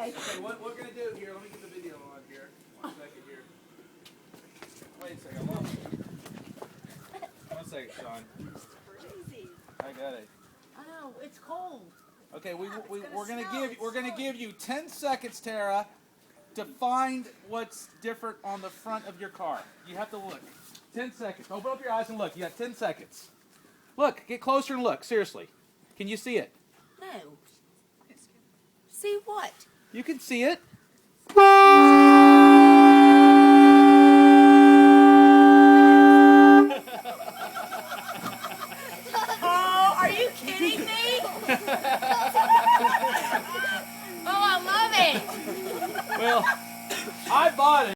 Okay. Okay, what we're gonna do here? Let me get the video on here. 1 second here. Wait a second. Hold on. 1 second, Sean. Crazy. I got it. I know, it's cold. Okay, we're gonna gonna give you 10 seconds, Tara, to find what's different on the front of your car. You have to look. 10 seconds. Open up your eyes and look. You got 10 seconds. Look. Get closer and look. Seriously. Can you see it? No. See what? You can see it.